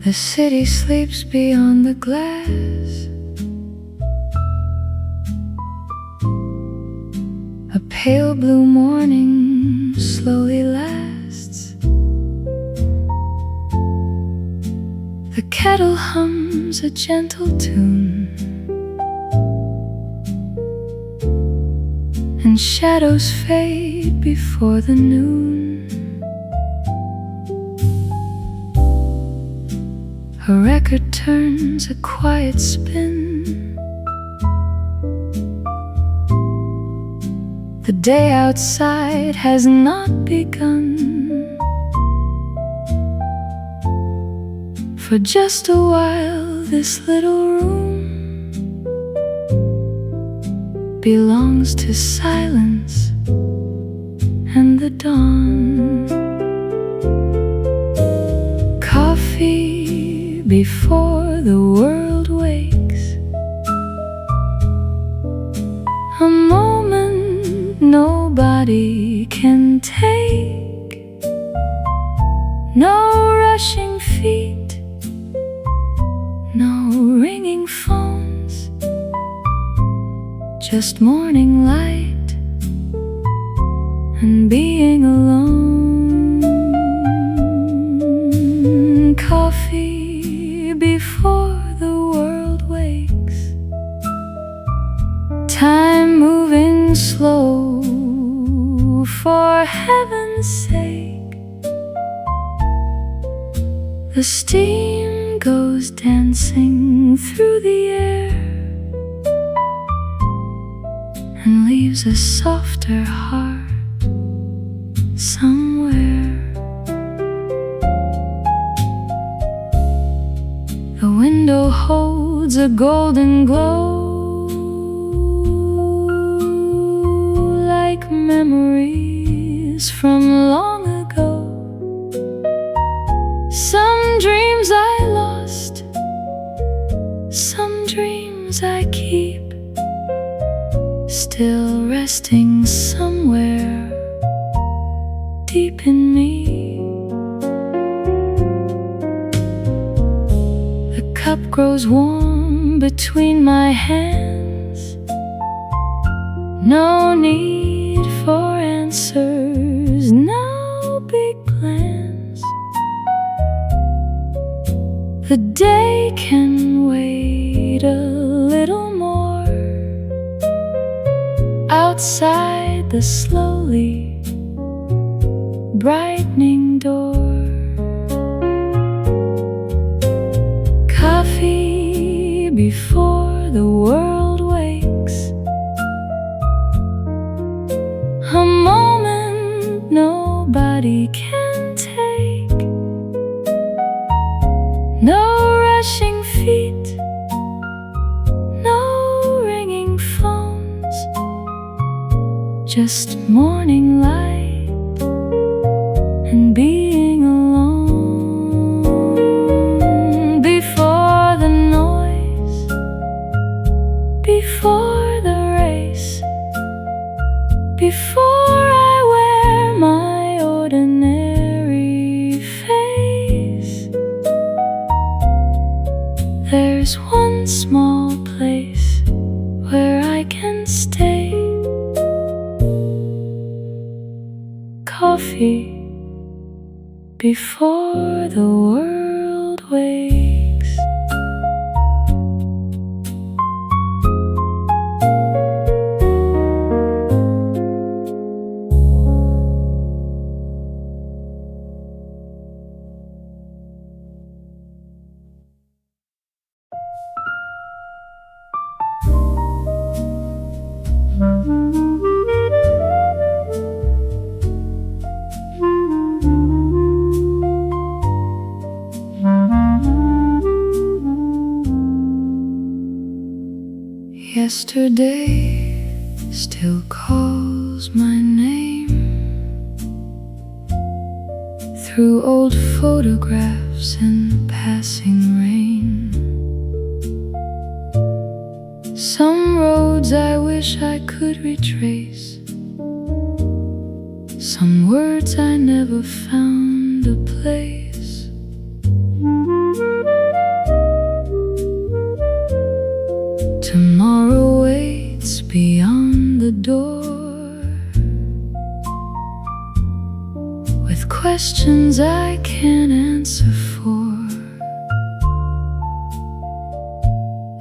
The city sleeps beyond the glass. A pale blue morning slowly lasts. The kettle hums a gentle tune, and shadows fade before the noon. A record turns a quiet spin. The day outside has not begun. For just a while this little room belongs to silence and the dawn. Coffee before the world wakes, a moment nobody can take. No rushing feet, no ringing phones, just morning light and being alone. Coffee before the world wakes, time moving slow, for heaven's sake. The steam goes dancing through the air and leaves a softer heart somewhere. The window holds a golden glow, like memories from long ago. Some dreams I lost, some dreams I keep, still resting somewhere deep in me. The cup grows warm between my hands. No need for answers, no big plans. The day can wait a little more outside the slowly brightening door. Coffee before the world wakes, a moment nobody can take. No rushing feet, no ringing phones, just morning light and being alone. Before the noise, before the race, before I wear my ordinary face, there's one small place where I can stay. Coffee before the world wakes. Yesterday still calls my name through old photographs and passing rain. Some roads I wish I could retrace, some words I never found a place. door with questions I can't answer for.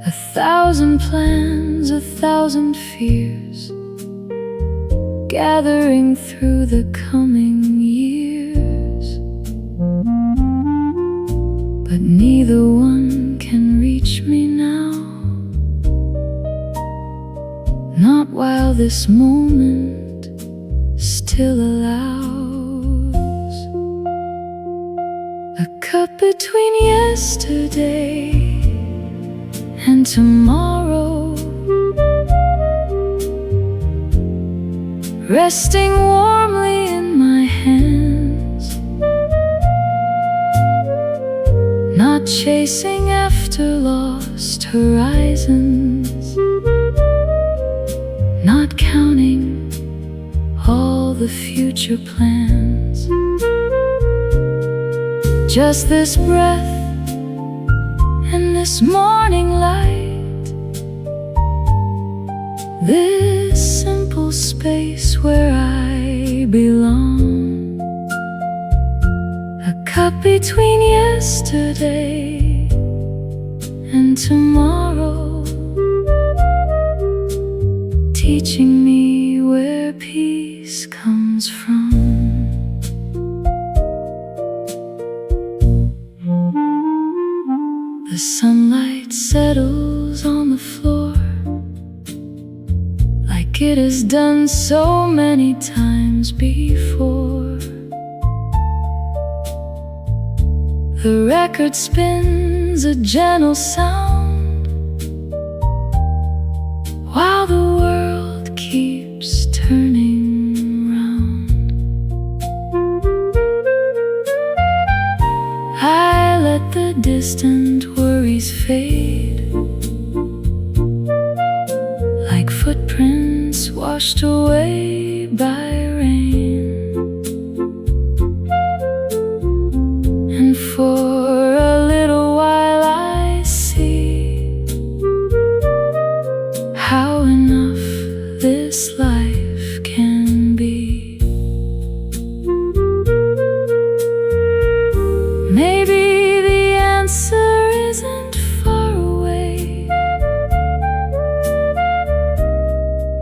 1,000 plans, 1,000 fears gathering through the coming years, but neither one can reach me now. Not while this moment still allows a cup between yesterday and tomorrow, resting warmly in my hands, not chasing after lost horizons, not counting all the future plans. Just this breath and this morning light, this simple space where I belong. A cup between yesterday and tomorrow, teaching me where peace comes from. The sunlight settles on the floor like it has done so many times before. The record spins a gentle sound while the world keeps turning round. I let the distant worries fade like footprints washed away by rain. And for a little while I see how enough this life can be. Maybe the answer isn't far away.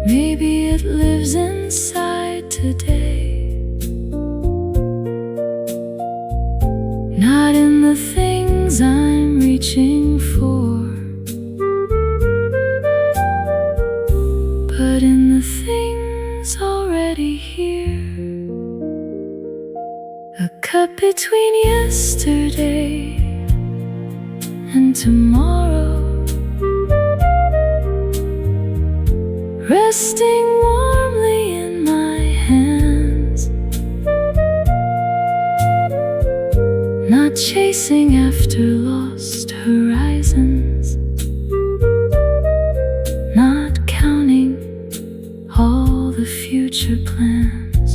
Maybe it lives inside today. Not in the things I'm reaching for, but in the things already here. A cup between yesterday and tomorrow, resting warmly in my hands, not chasing after lost horizons, not counting all the future plans.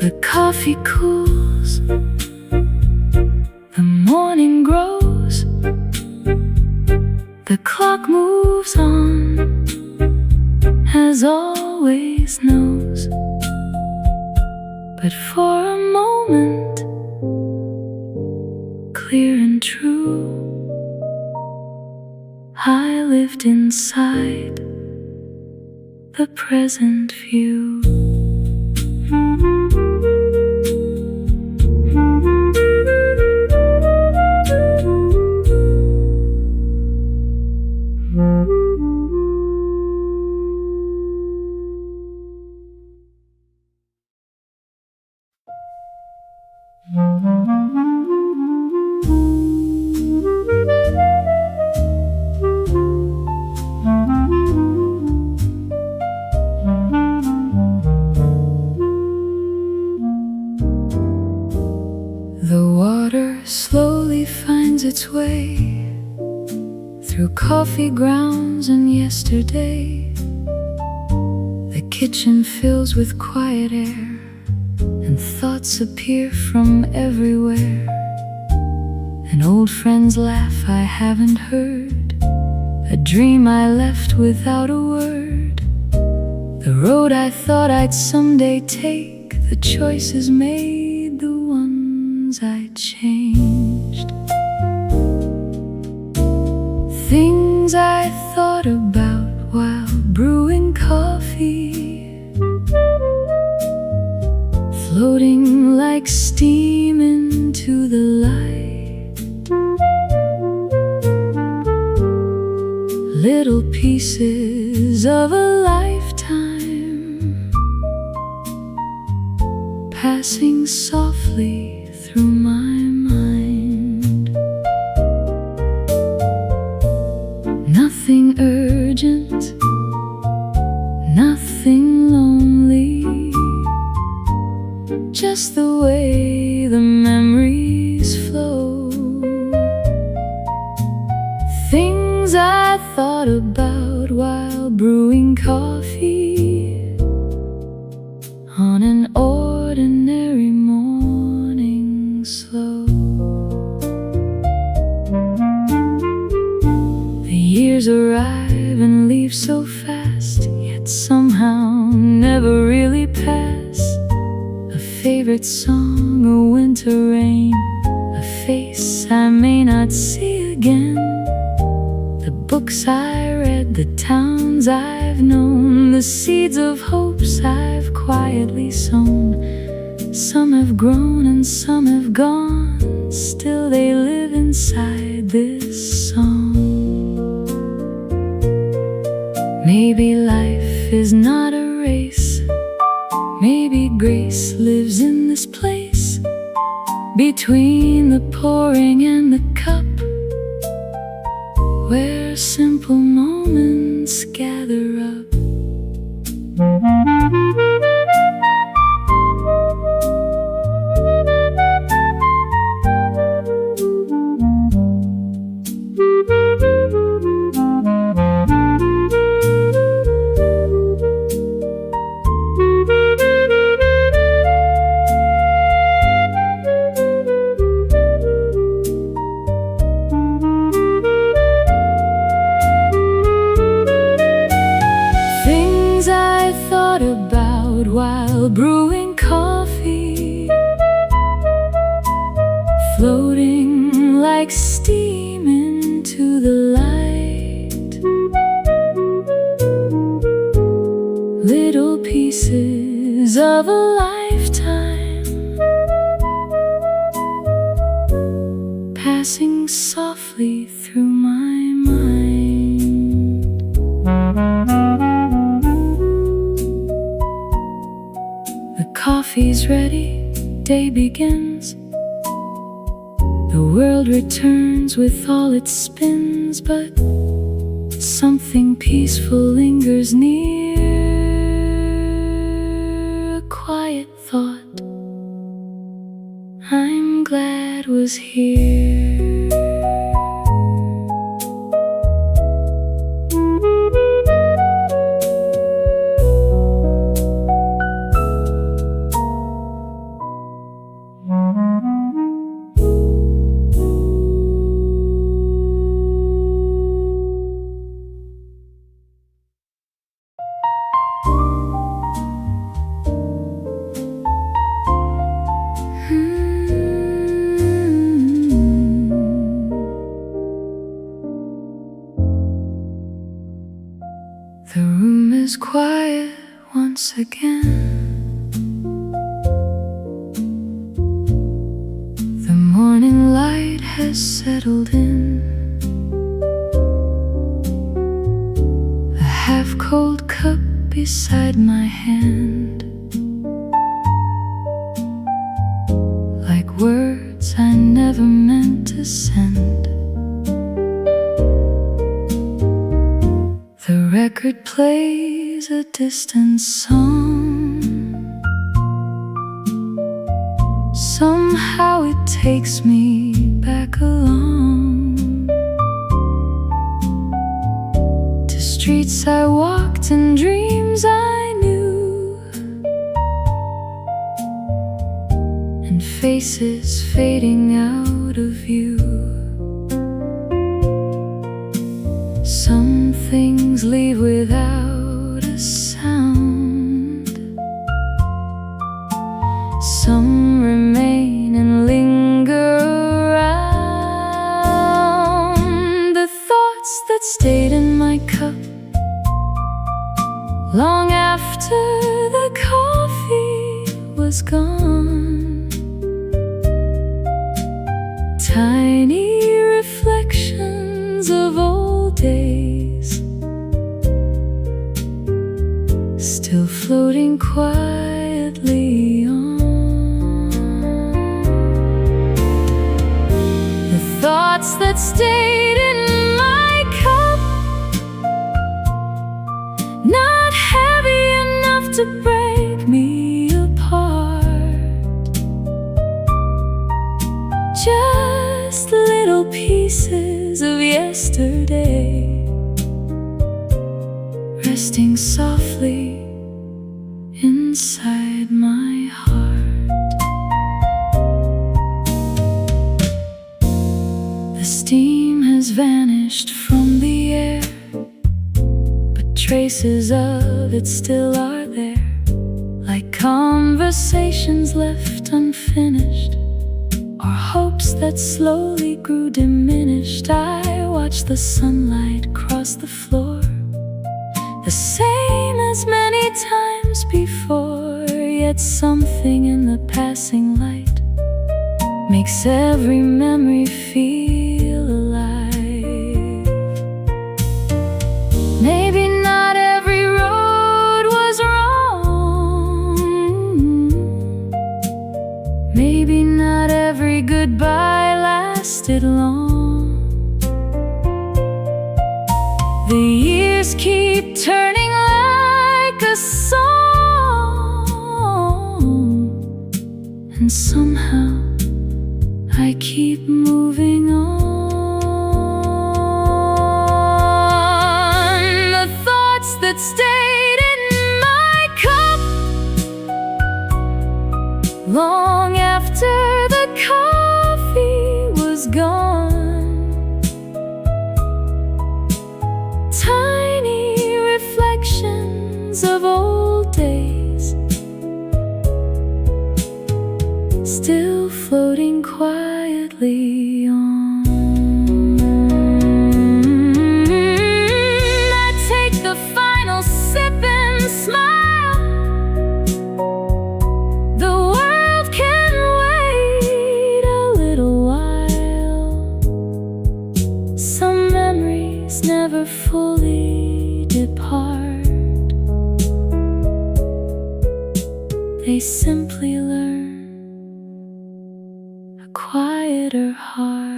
The coffee cools, the morning grows, the clock moves on, as always knows. But for a moment, clear and true, I lived inside the present view. The water slowly finds its way through coffee grounds and yesterday. The kitchen fills with quiet air, and thoughts appear from everywhere. An old friend's laugh I haven't heard, a dream I left without a word. road I thought I'd someday take, the choices made, the ones I changed. Things I thought about while brewing coffee, floating like steam into the light. Little pieces of a lifetime passing softly through my mind. Nothing urgent, nothing lonely, just the way the memories flow. Things I thought about while brewing coffee on an ordinary morning slow. The years arrive and leave so fast, yet somehow never really pass. A favorite song, a winter rain, a face I may not see again. The books I read, the towns I've known, the seeds of hopes I've quietly sown. Some have grown and some have gone, still they live inside this song. Maybe life is not a race, maybe grace lives in this place, between the pouring and the cup, where simple moments gather up. About while brewing coffee, floating like steam into the light. Little pieces of a lifetime passing softly through my mind. Coffee's ready, day begins. The world returns with all its spins, but something peaceful lingers near. A quiet thought I'm glad was here. The room is quiet once again. The morning light has settled in. A half-cold cup beside my hand, like words I never meant to send. The record plays a distant song. Somehow it takes me back along to streets I walked and dreams I knew, and faces fading out of view. Some things leave without a sound. Some remain and linger around, the thoughts that stayed in my cup long after the coffee was gone. Tiny reflections of old days, still floating quietly on. The thoughts that stayed in my cup, not heavy enough to break me apart, just little pieces of yesterday, resting softly inside my heart. The steam has vanished from the air, but traces of it still are there, like conversations left unfinished, or hopes that slowly grew diminished. I watched the sunlight cross the floor, the same as many times before, yet something in the passing light makes every memory feel alive. Maybe not every road was wrong, maybe not every goodbye lasted long. The years keep turning like a song, and somehow I keep moving on. The thoughts that stayed in my cup long after the coffee was gone, tiny reflections of old days, still floating quietly on. I take the final sip and smile. The world can wait a little while. Some memories never fully depart, they simply learn a quieter heart.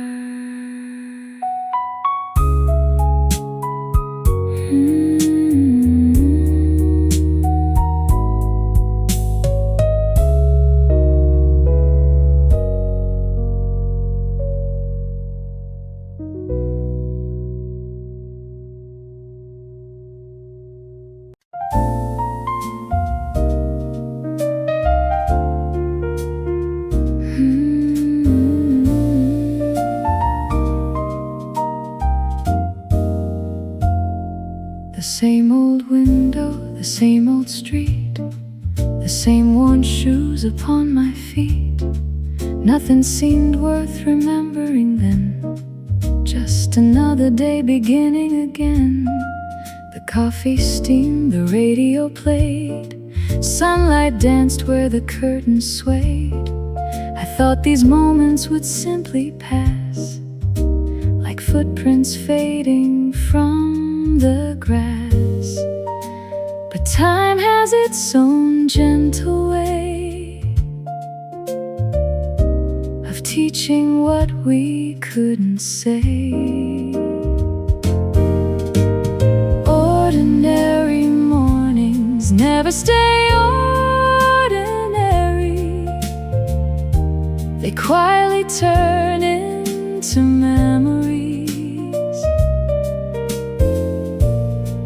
The same old window, the same old street, the same worn shoes upon my feet. Nothing seemed worth remembering then, just another day beginning again. The coffee steamed, the radio played, sunlight danced where the curtains swayed. I thought these moments would simply pass, like footprints fading from the grass. But time has its own gentle way of teaching what we couldn't say. Ordinary mornings never stay ordinary, they quietly turn into memories.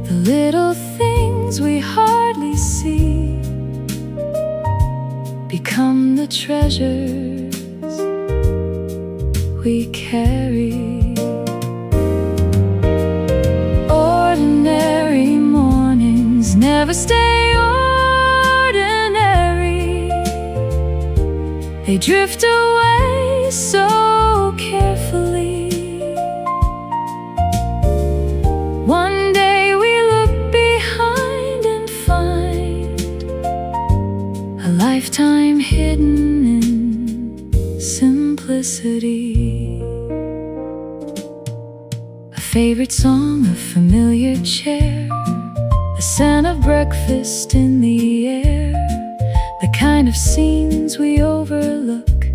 The little things we hardly see become the treasures we carry. Ordinary mornings never stay ordinary, They drift away so carefully. One day we look behind and find a lifetime hidden in simplicity. A favorite song, a familiar chair, the scent of breakfast in the air, the kind of scenes we overlook,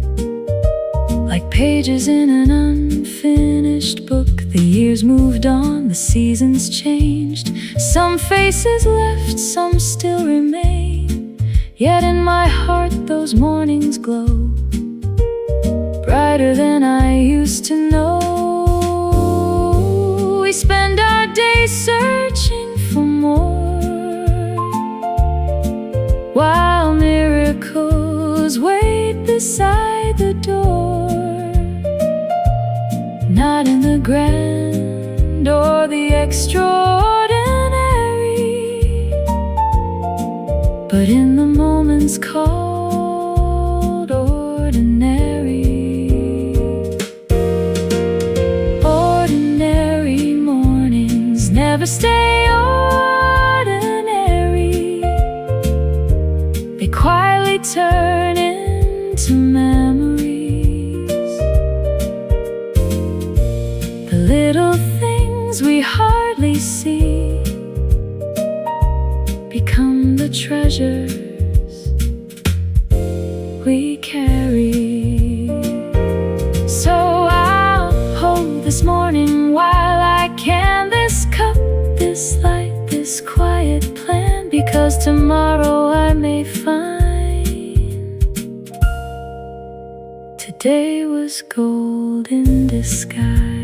like pages in an unfinished book. The years moved on, the seasons changed, some faces left, some still remain. Yet in my heart those mornings glow, brighter than I used to know. We spend our days searching for more, while miracles wait beside the door. Not in the grand or the extraordinary, but in the moments called ordinary. Ordinary mornings never stay ordinary. They quietly turn into memories. The little things we hardly see become the treasures we carry. So I'll hold this morning while I can, this cup, this light, this quiet plan, because tomorrow I may find today was gold in disguise.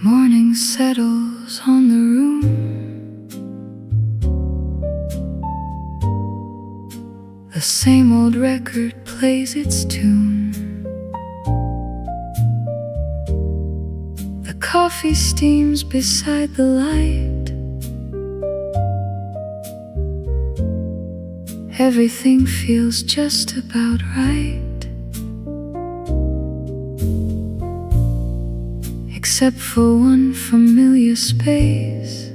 Morning settles on the room. The same old record plays its tune. The coffee steams beside the light. Everything feels just about right, except for one familiar space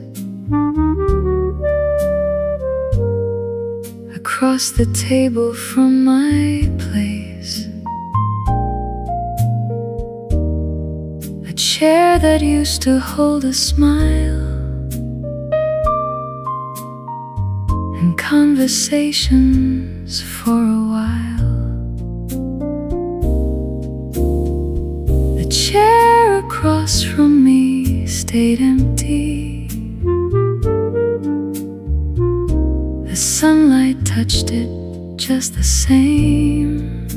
across the table from my place. A chair that used to hold a smile, and conversations for a while. The chair across from me stayed empty. The sunlight touched it just the same.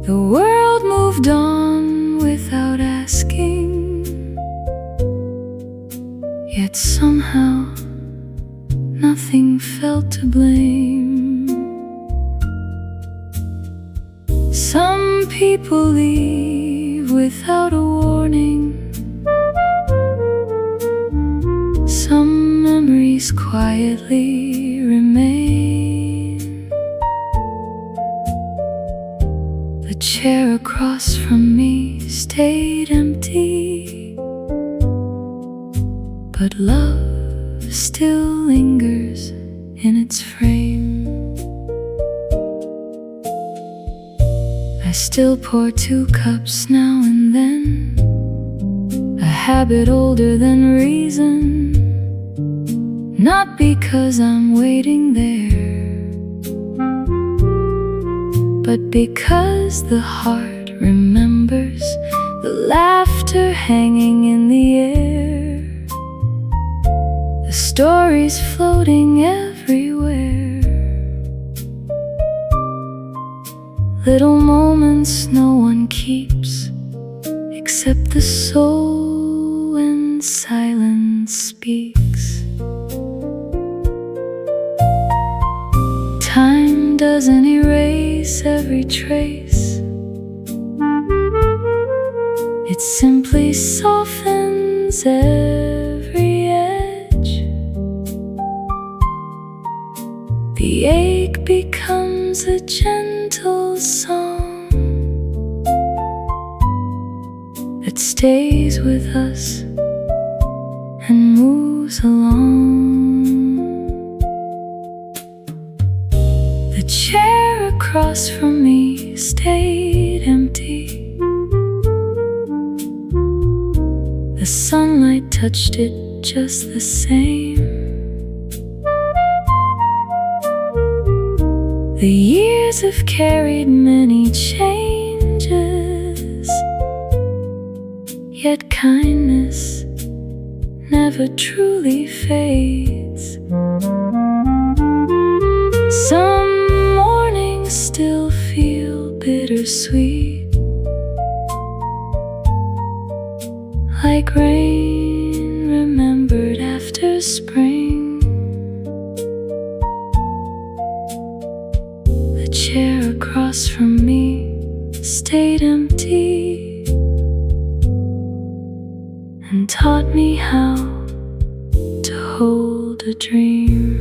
The world moved on without asking, yet somehow nothing felt to blame. Some people leave without a warning. Some memories quietly remain. The chair across from me stayed empty, but love still lingers in its frame. I still pour 2 cups now and then, a habit older than reason. Not because I'm waiting there, but because the heart remembers the laughter hanging in the air, the stories floating everywhere, little moments no one keeps except the soul when silence speaks. Time doesn't erase every trace, it simply softens every edge. The ache becomes a gentle song that stays with us and moves along. The chair across from me stayed empty. The sunlight touched it just the same. The years have carried many changes, yet kindness never truly fades. Some mornings still feel bittersweet, like rain remembered after spring. The chair across from me stayed empty and taught me how to hold a dream.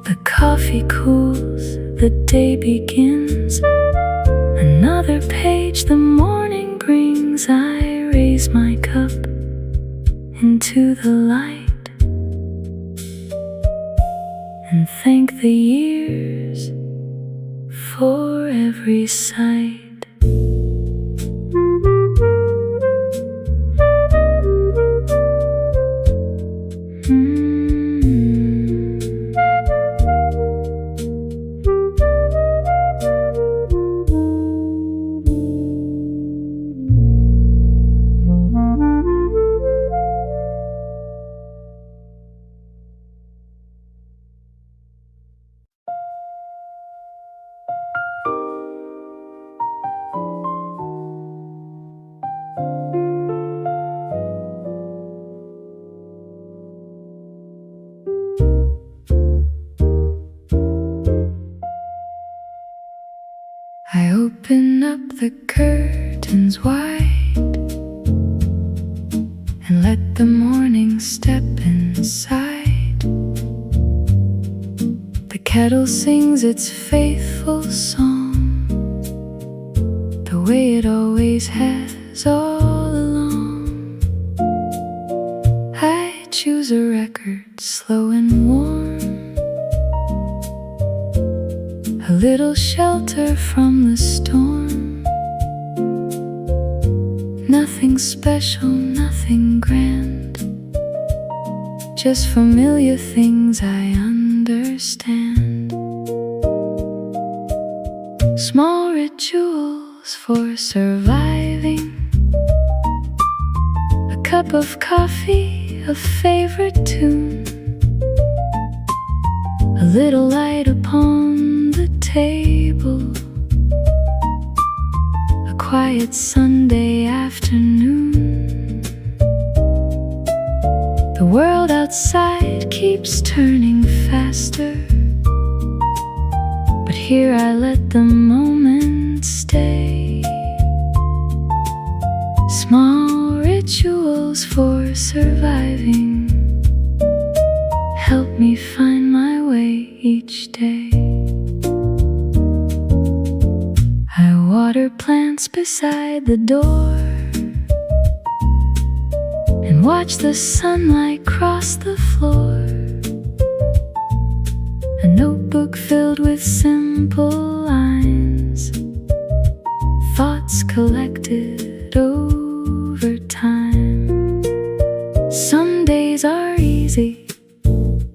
The coffee cools, the day begins, another page the morning brings. I raise my cup into the light and thank the years for every sight. I open up the curtains wide and let the morning step inside. The kettle sings its faithful song, the way it always has all along. I choose a record slow and warm, a little shelter from the storm. Nothing special, nothing grand, just familiar things I understand. Small rituals for surviving, a cup of coffee, a favorite tune, a little light upon the table, a quiet Sunday afternoon. The world outside keeps turning faster, but here I let the moment stay. Small rituals for surviving help me find my way each day. I water plants beside the door and watch the sunlight cross the floor. A notebook filled with simple lines, thoughts collected over time. Some days are easy,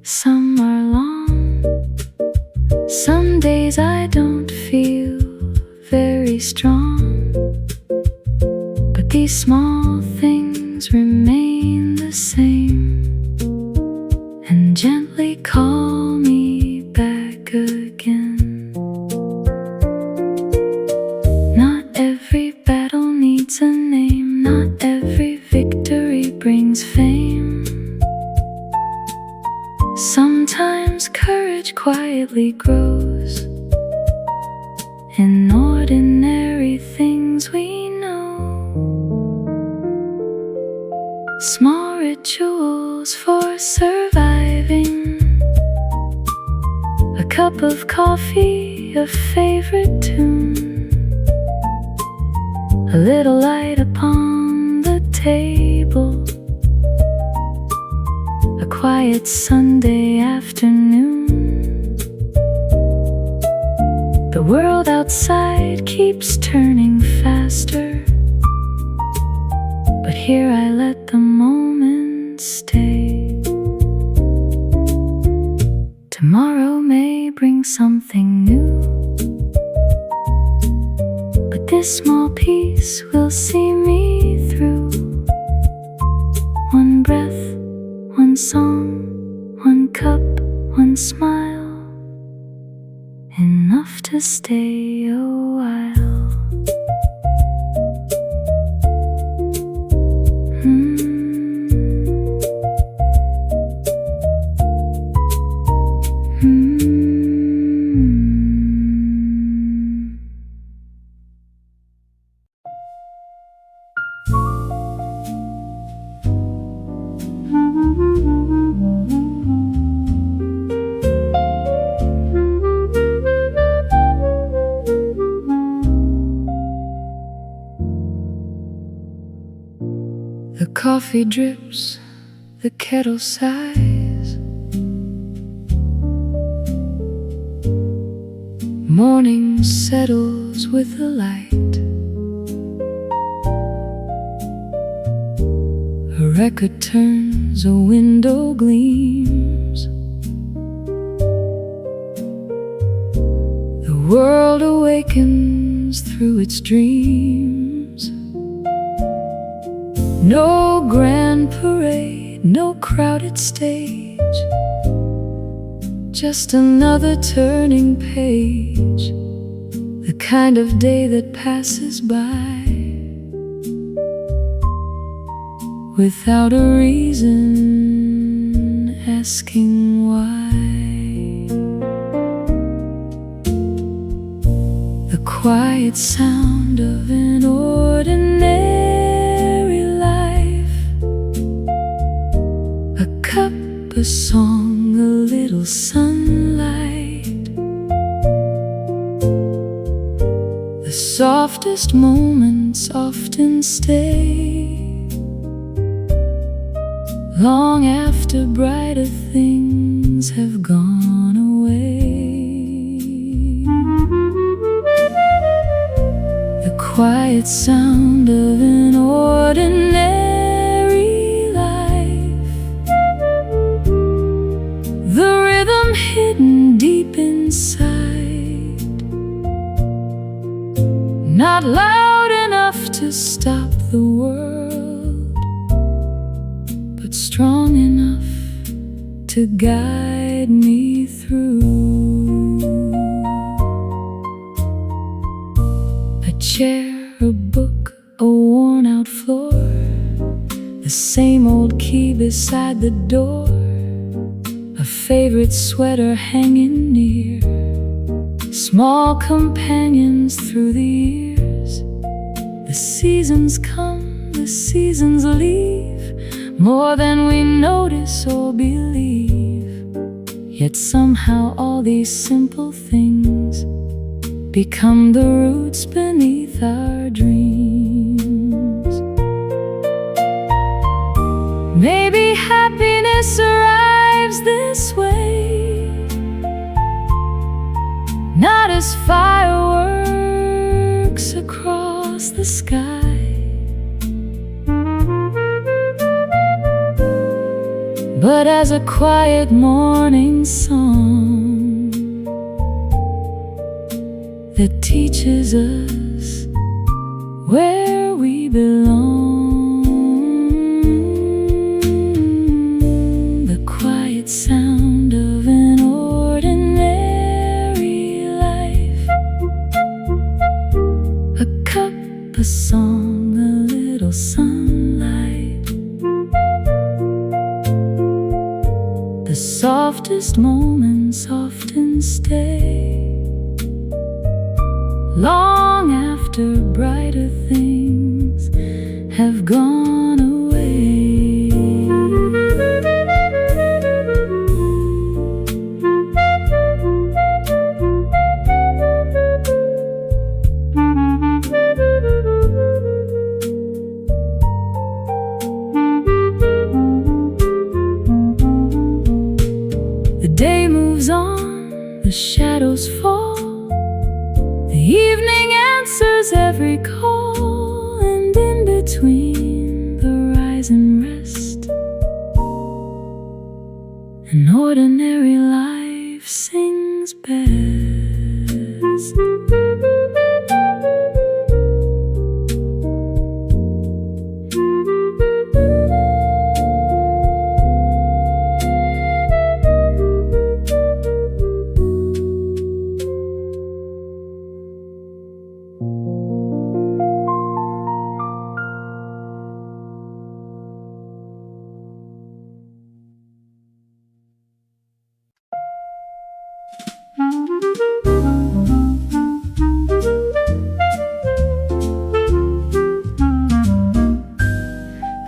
some are long. Some days I don't feel very strong. But these small things remain the same and gently call me back again. Not every battle needs a name, not every victory brings fame. Sometimes courage quietly grows in ordinary things we know. Small rituals for surviving, a cup of coffee, a favorite tune, a little light upon the table, a quiet Sunday afternoon. The world outside keeps turning faster, but here I let the moment stay. Tomorrow may bring something new, but this small piece will see me through. One breath, one song, one cup, one smile, enough to stay a while. The coffee drips, the kettle sighs. Morning settles with the light. A record turns, a window gleams. The world awakens through its dreams. No grand parade, no crowded stage, just another turning page, the kind of day that passes by without a reason, asking why. The quiet sound of an ordinary life, a cup, a song, a little sunlight. The softest moments often stay long after brighter things have gone away. The quiet sound of an ordinary life, the rhythm hidden deep inside, not loud enough to stop the world, but strong enough to guide me through. A chair, a book, a worn-out floor, the same old key beside the door, a favorite sweater hanging near, small companions through the years. The seasons come, the seasons leave, more than we notice or believe. Yet somehow all these simple things become the roots beneath our dreams. Maybe happiness arrives this way, not as fireworks across the sky, but as a quiet morning song that teaches us where we belong. song, a little sunlight. The softest moments often stay long after brighter things have gone away. The day moves on, the shadows fall, the evening answers every call, and in between the rise and rest, an ordinary life sings best.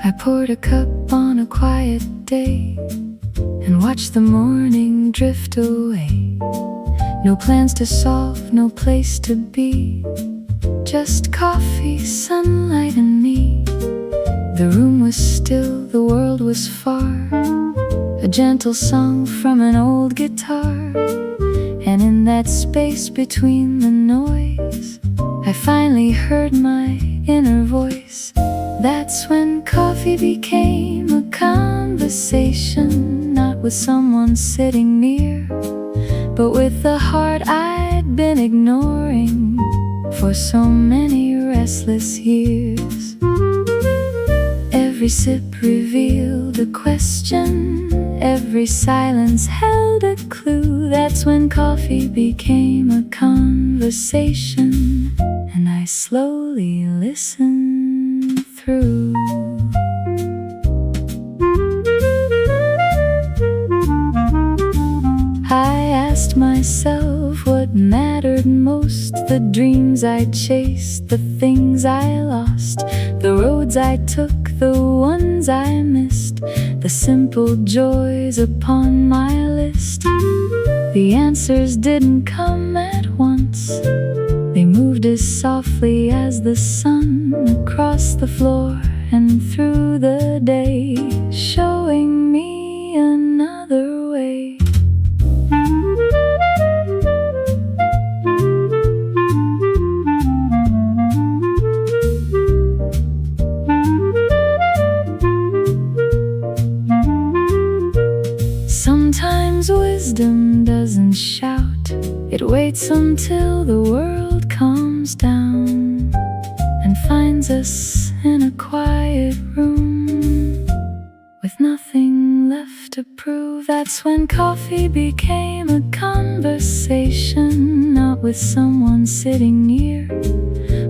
I poured a cup on a quiet day and watched the morning drift away. No plans to solve, no place to be, just coffee, sunlight and me. The room was still, the world was far, a gentle song from an old guitar. And in that space between the noise, I finally heard my inner voice. That's when coffee became a conversation, not with someone sitting near, but with the heart I'd been ignoring for so many restless years. Every sip revealed a question, every silence held a clue. That's when coffee became a conversation, and I slowly listened through. I asked myself what mattered most, the dreams I chased, the things I lost, the roads I took, the ones I missed, the simple joys upon my list. The answers didn't come at once, they moved as softly as the sun across the floor and through the day, showing me another way. Sometimes wisdom doesn't shout, it waits until the world calms down and finds us in a quiet room with nothing left to prove. That's when coffee became a conversation, not with someone sitting near,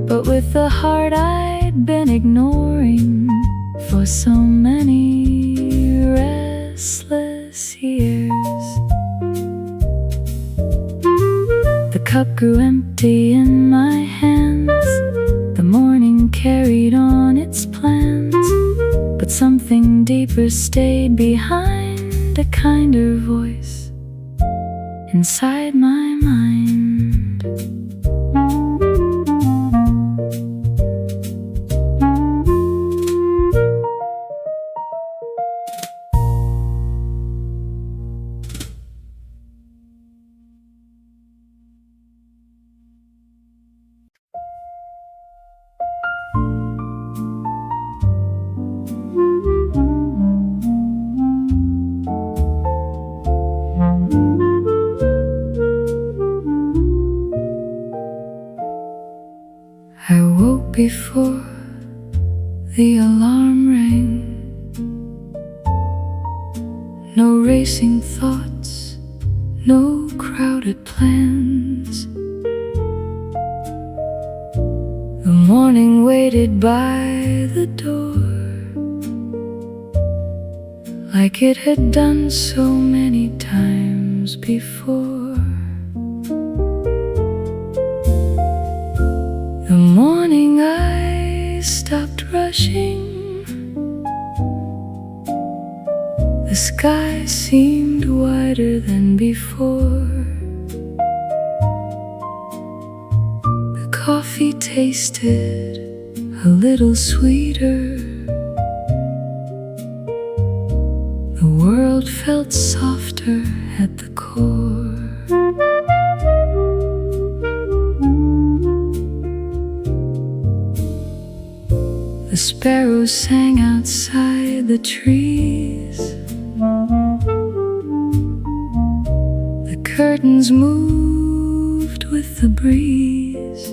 but with the heart I'd been ignoring for so many restless years. The cup grew empty in my hands, the morning carried on its plans, but something deeper stayed behind, a kinder voice inside my mind. I woke before the alarm rang. No racing thoughts, no crowded plans. The morning waited by the door, like it had done so many times before. The morning I stopped rushing, the sky seemed wider than before. The coffee tasted a little sweeter. The world felt softer at the core. The sparrows sang outside the trees. The curtains moved with the breeze.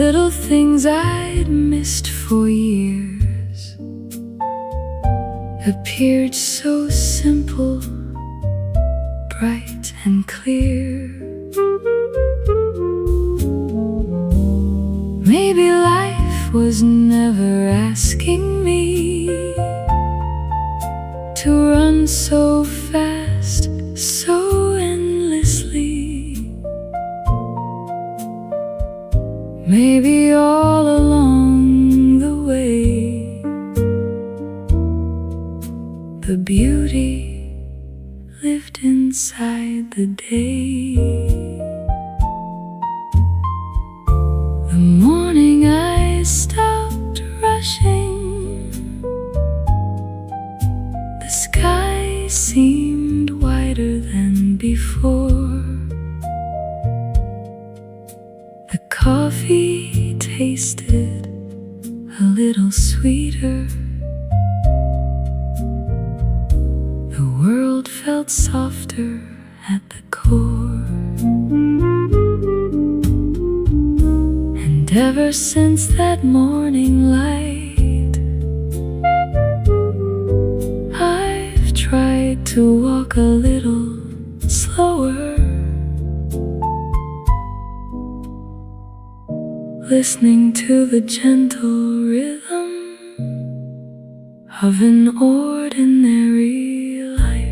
Little things I'd missed for years appeared so simple, bright and clear. Maybe life was never asking me to run so fast, so endlessly. Maybe all along the way, the beauty lived inside the day. The morning I stopped rushing, the sky seemed wider than before. The coffee tasted a little sweeter. The world felt softer at the core. And ever since that morning light, I've tried to walk a little slower, listening to the gentle rhythm of an ordinary life.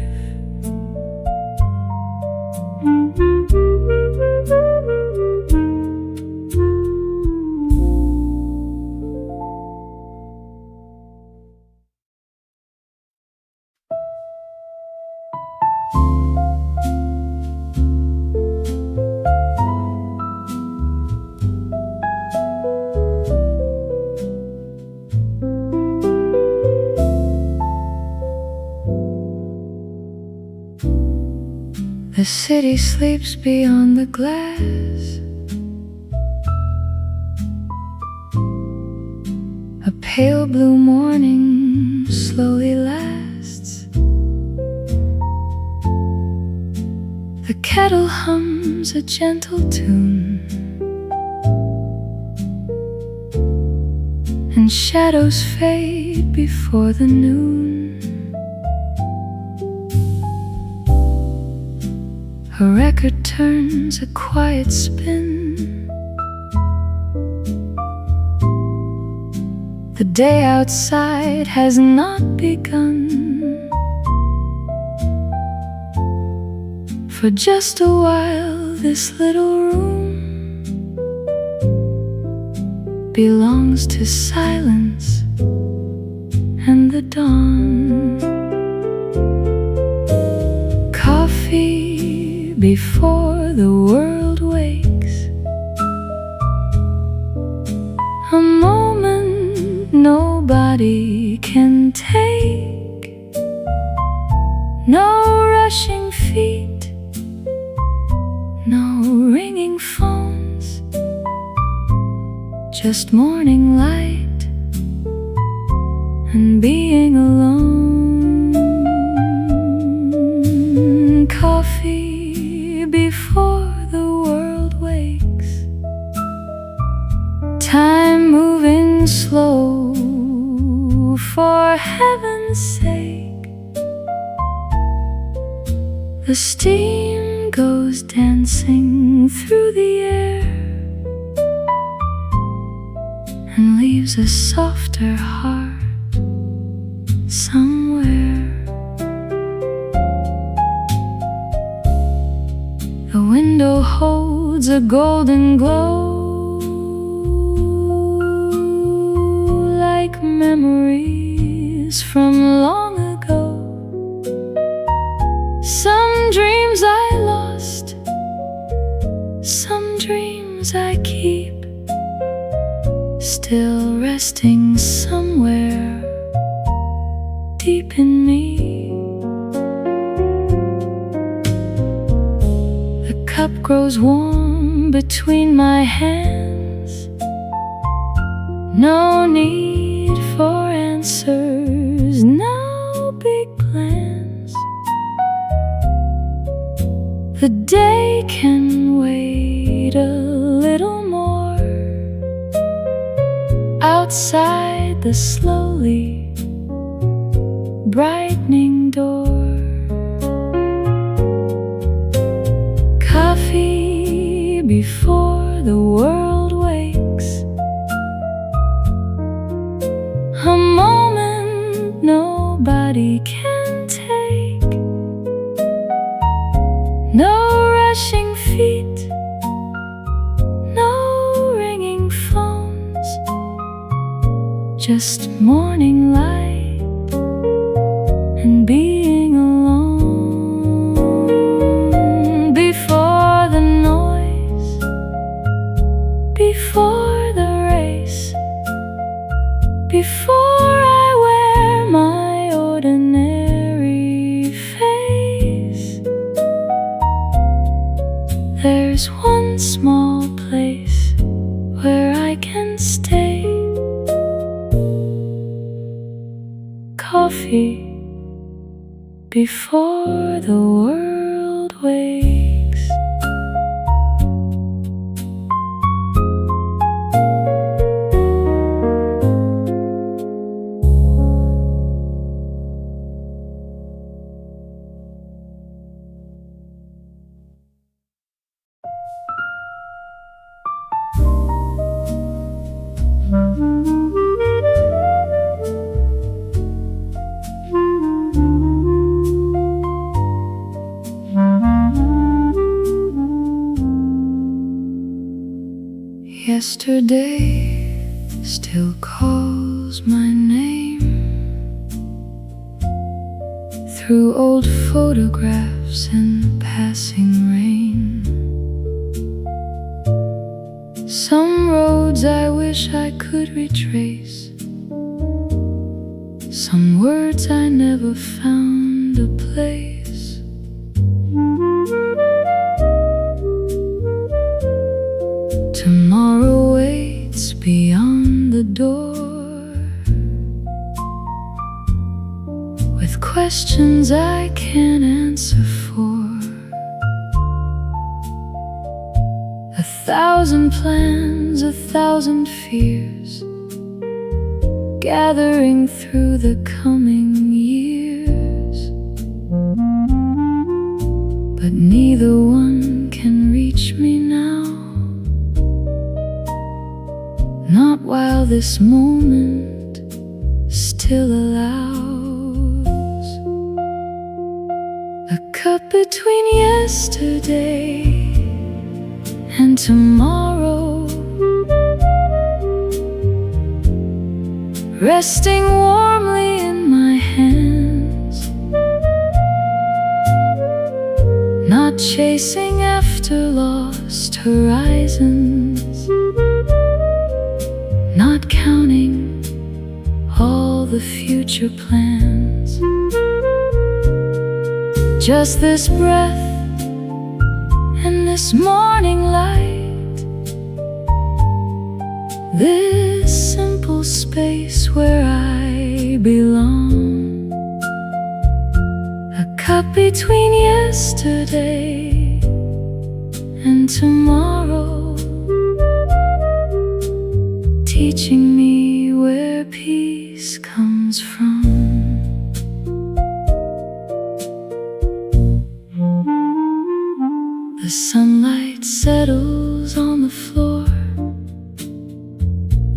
The city sleeps beyond the glass. A pale blue morning slowly lasts. The kettle hums a gentle tune, and shadows fade before the noon. A record turns a quiet spin. The day outside has not begun. For just a while this little room belongs to silence and the dawn. Coffee before the world wakes, a moment nobody can take. No rushing feet, no ringing phones, just morning light and being alone. Coffee before the world wakes, time moving slow, for heaven's sake. The steam goes dancing through the air, and leaves a softer heart somewhere. The window holds a golden glow, like memories from long ago. Some dreams I lost, some dreams I keep, still resting somewhere deep in me. The cup grows warm between my hands. No need for answers, no big plans. The day can wait a little more outside the slowly brightening door. Coffee before the world wakes, a moment nobody can take. No rushing feet, no ringing phones, just morning light and being alone. Before the noise, before the race, before I wear my ordinary face, there's one small place where I can stay. Coffee before the world wakes. Yesterday still calls my name through old photographs and passing rain. Some roads I wish I could retrace, some words I never found a place. Tomorrow waits beyond the door, with questions I can't answer for. 1,000 plans, 1,000 fears, gathering through the coming years, but neither one can reach me now. Not while this moment still allows. A cup between yesterday and tomorrow, resting warmly in my hands, not chasing after lost horizons, not counting all the future plans. Just this breath and this morning light, this simple space where I belong. A cup between yesterday and tomorrow, teaching me where peace comes from. The sunlight settles on the floor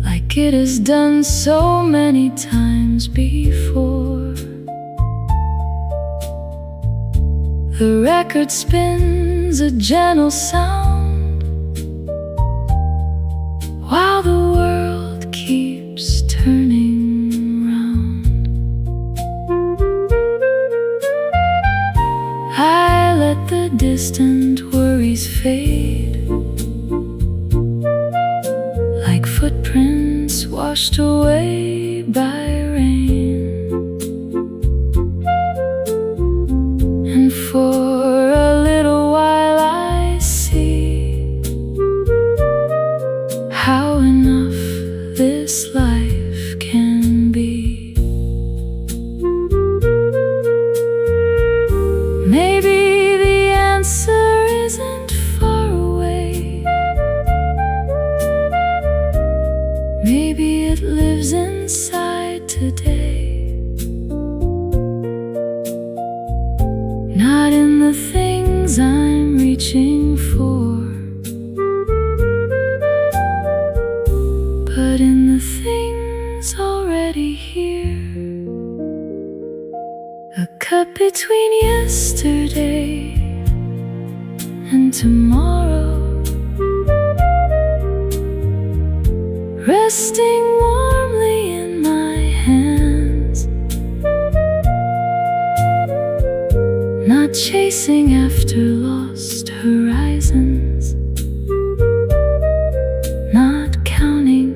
like like it has done so many times before. The record spins a gentle sound while the world keeps turning round. I let the distant worries fade like footprints washed away by rain. And for a little while I see how enough this life can be. Maybe the answer isn't far away. Maybe it lives inside today. Not in the things I'm reaching for, but in the things already here. A cut between yesterday and tomorrow, resting warmly in my hands, not chasing after lost horizons, not counting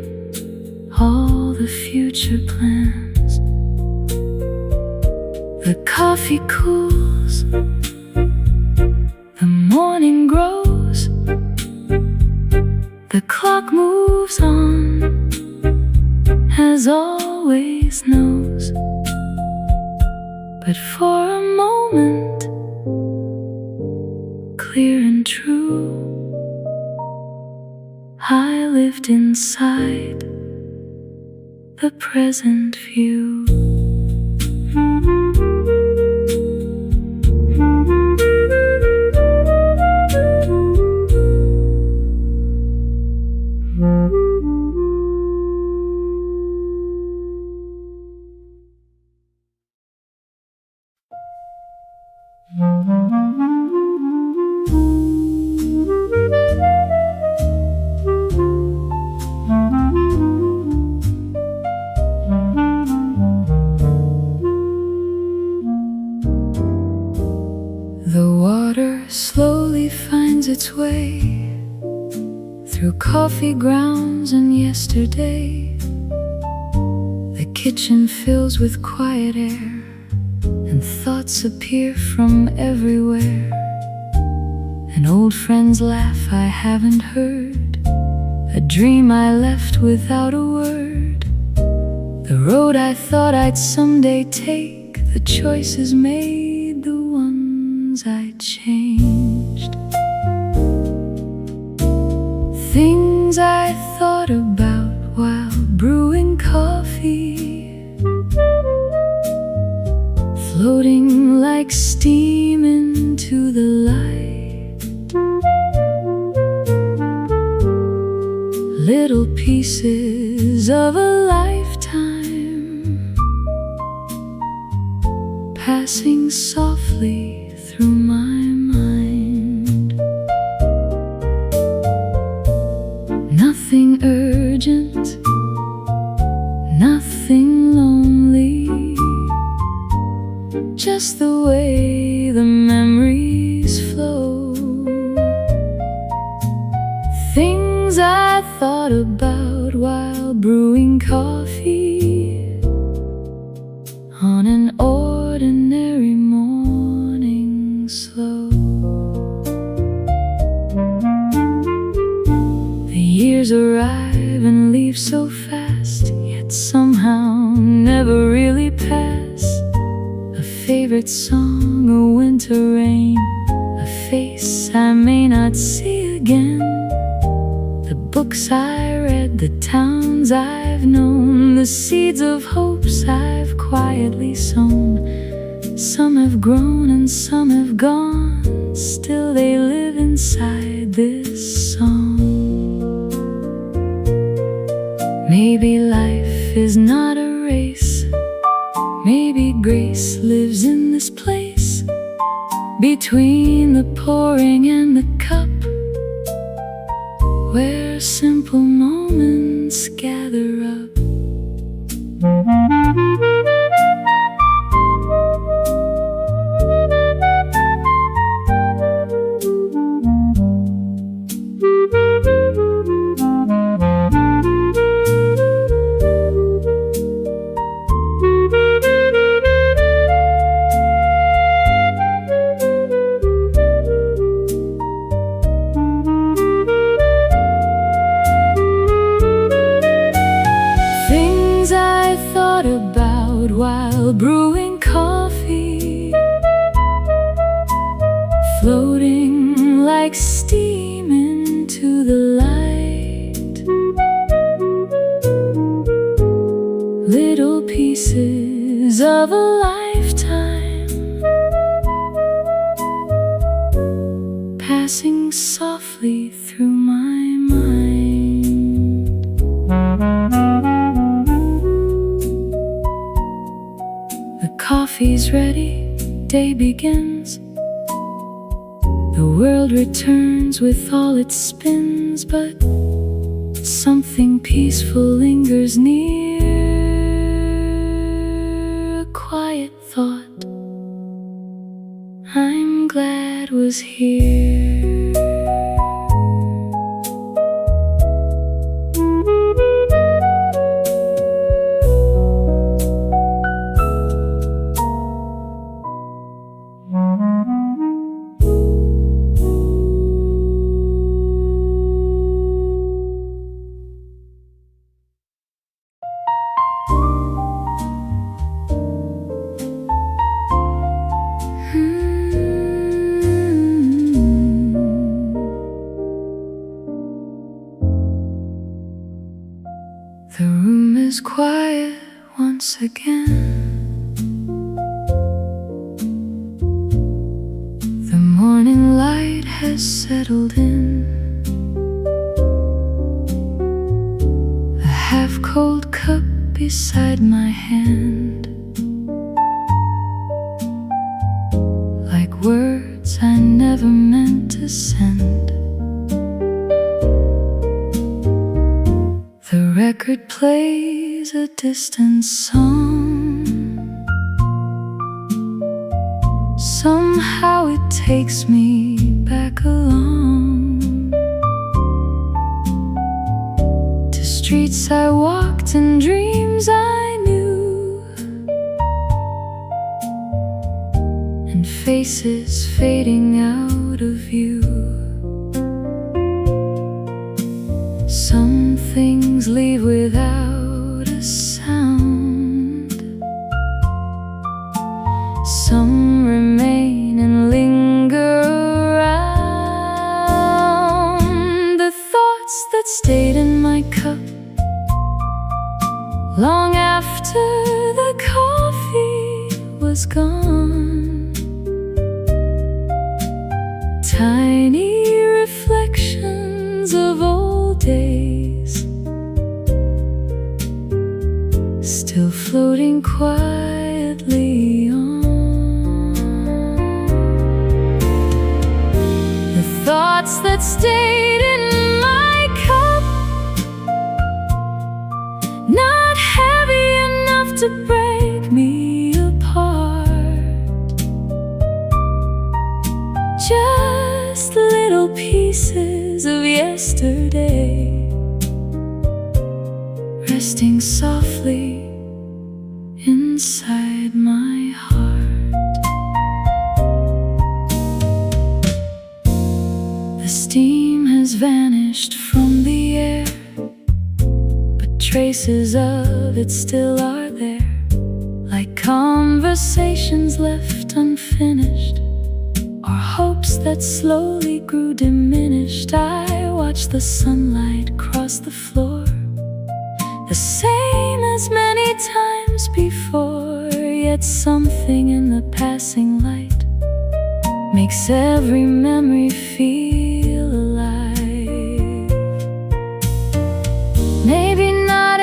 all the future plans. The coffee cools, the morning grows, the clock moves on, as always knows. But for a moment, clear and true, I lived inside the present view. The water slowly finds its way through coffee grounds and yesterday. The kitchen fills with quiet air, and thoughts appear from everywhere. An old friend's laugh I haven't heard, a dream I left without a word. The road I thought I'd someday take, the choices made, the ones I changed. Things I thought about while brewing coffee, floating like steam into the light. Little pieces of a lifetime passing softly through my mind. Nothing urgent, nothing lonely, just the way the memories flow. Things I thought about while brewing coffee on an ordinary morning slow. The years arrive and leave so fast, yet somehow never really pass. A favorite song, a winter rain, a face I may not see again. The books I read, the towns I've known, the seeds of hopes I've quietly sown. Some have grown and some have gone, still they live inside this song. Maybe life is not a race. Maybe grace lives in this place, between the pouring and the cup, where simple moments gather up. About while brewing coffee, floating like steam into the light, little pieces of a lifetime passing softly through my mind. Coffee's ready, day begins. The world returns with all its spins, but something peaceful lingers near. A quiet thought I'm glad was here. The room is quiet once again. The morning light has settled in. A half-cold cup beside my hand, like words I never meant to send. The record plays a distant song. Somehow it takes me back along to streets I walked and dreams I knew, and faces fading out of view. Some things leave without a sound, some remain and linger around. The thoughts that stayed in my cup long after the coffee was gone, tiny reflections of old days, still floating quietly on. The thoughts that stayed in my cup, not heavy enough to break me apart, just little pieces of yesterday, resting softly inside my heart. The steam has vanished from the air, but traces of it still are there, like conversations left unfinished, or hopes that slowly grew diminished. I watched the sunlight cross the floor, the same as many times before, yet something in the passing light makes every memory feel alive. Maybe not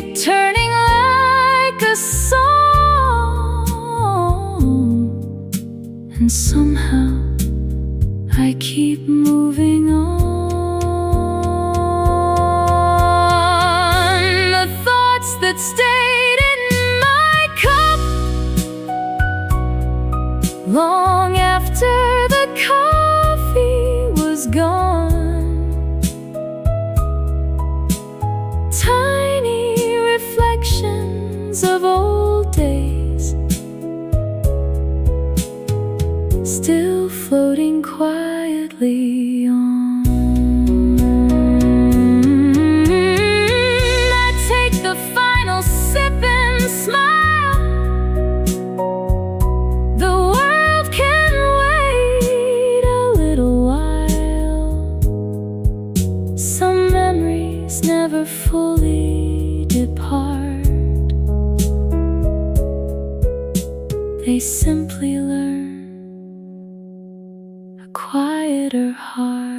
keep turning like a song, and somehow I keep moving on. The thoughts that stayed in my cup long after the coffee was gone. Tiny reflections of old days, still floating quietly on. I take the final sip and smile. The world can wait a little while. Some memories never fully depart. They simply learn a quieter heart.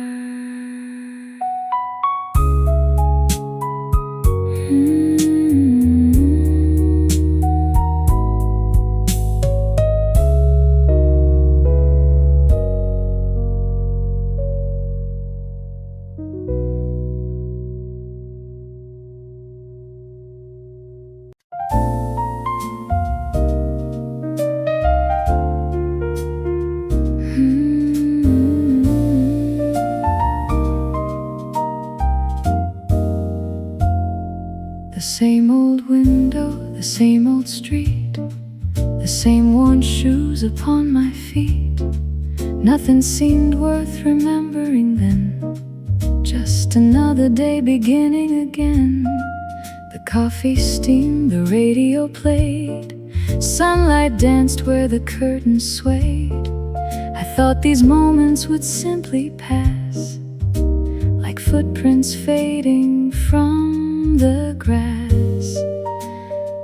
The same old window, the same old street, the same worn shoes upon my feet. Nothing seemed worth remembering then. Just another day beginning again. The coffee steamed, the radio played, sunlight danced where the curtains swayed. I thought these moments would simply pass, like footprints fading from the grass.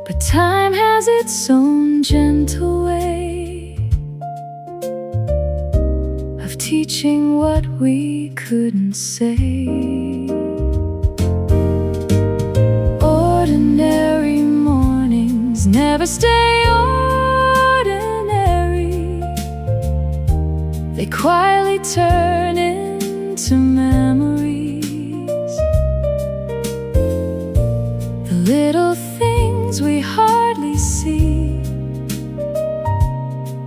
But time has its own gentle way of teaching what we couldn't say. Ordinary mornings never stay ordinary. They quietly turn into memories. Little things we hardly see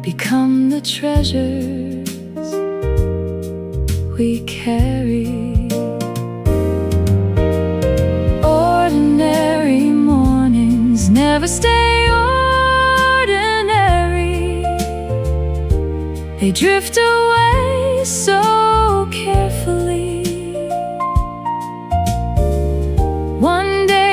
become the treasures we carry. Ordinary mornings never stay ordinary. They drift away so carefully. One day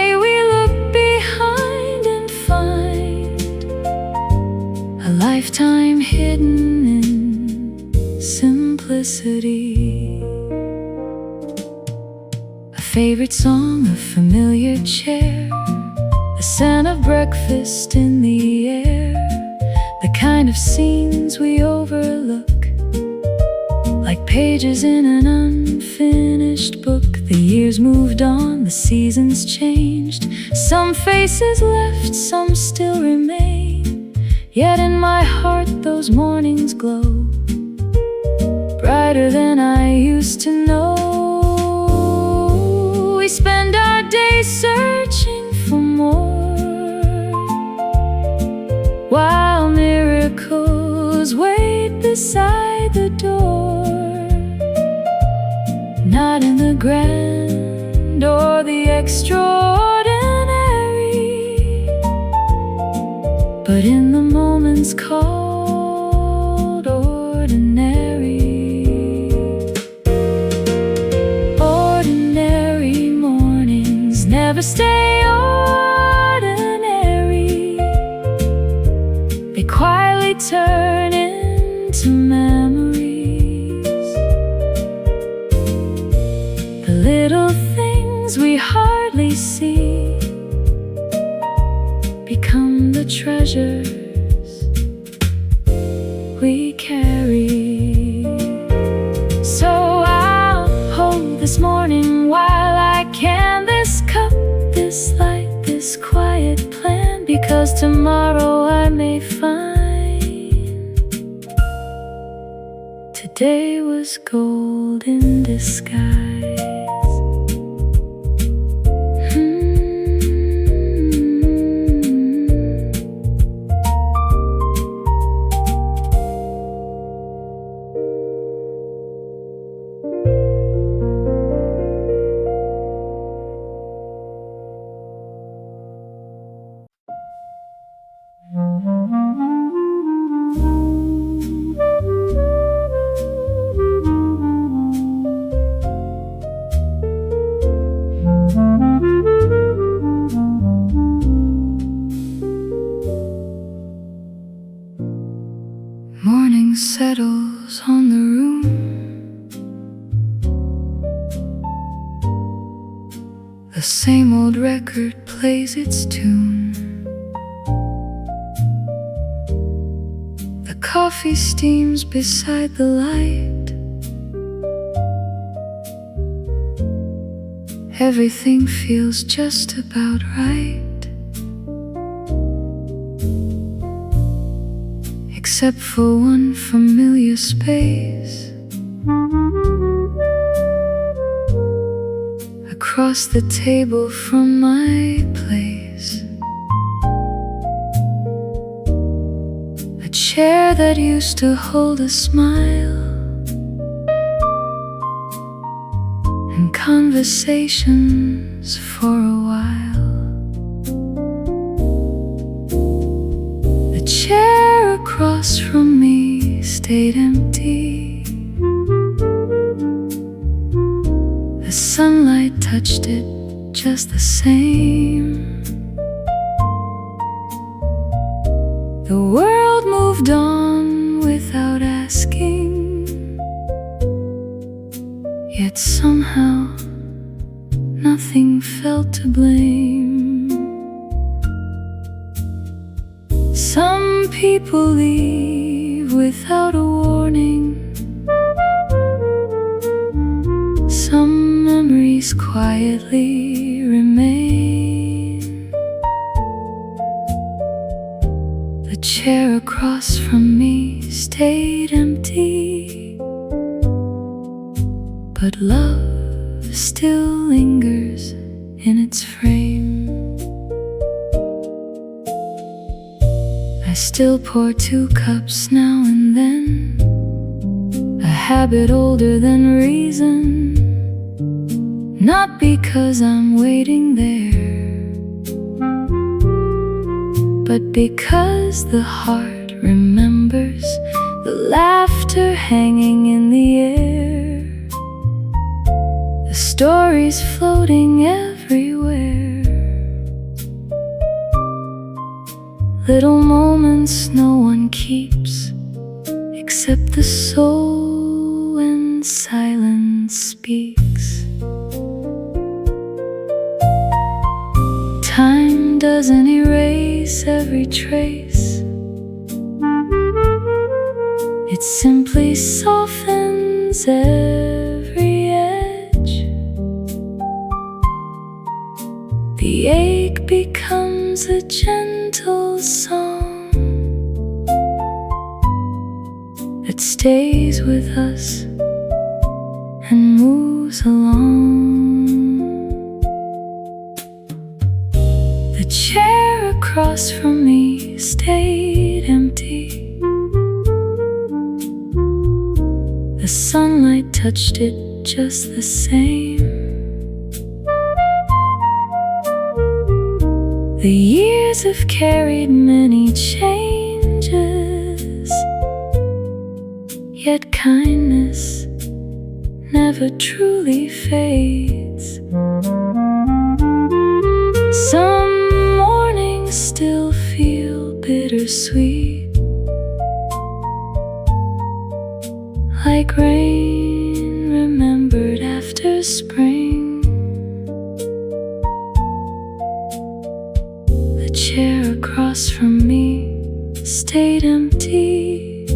lifetime hidden in simplicity. A favorite song, a familiar chair, the scent of breakfast in the air, the kind of scenes we overlook, like pages in an unfinished book. The years moved on, the seasons changed, some faces left, some still remain. Yet in my heart those mornings glow, brighter than I used to know. We spend our days searching for more, while miracles wait beside the door. Not in the grand or the extraordinary, but in the moments called ordinary. Ordinary mornings never stay ordinary. They quietly turn into memories. The little things we hardly see become the treasures we carry. So I'll hold this morning while I can, this cup, this light, this quiet plan, because tomorrow I may find today was gold in disguise. Morning settles on the room. The same old record plays its tune. The coffee steams beside the light. Everything feels just about right, except for one familiar space across the table from my place. A chair that used to hold a smile, and conversations for a while. The chair across from me stayed empty. The sunlight touched it just the same. The world moved on without asking, yet somehow nothing felt to blame. Some people leave without a warning. Some memories quietly remain. The chair across from me stayed empty, but love still lingers in its frame. I still pour 2 cups now and then, a habit older than reason. Not because I'm waiting there, but because the heart remembers the laughter hanging in the air, the stories floating everywhere, little moments no one keeps except the soul when silence speaks. Time doesn't erase every trace, it simply softens every edge. The ache becomes a gentle song that stays with us and moves along. The chair across from me stayed empty. The sunlight touched it just the same. The years have carried many changes, yet kindness never truly fades. Some mornings still feel bittersweet, like rain remembered after spring. The chair across from me stayed empty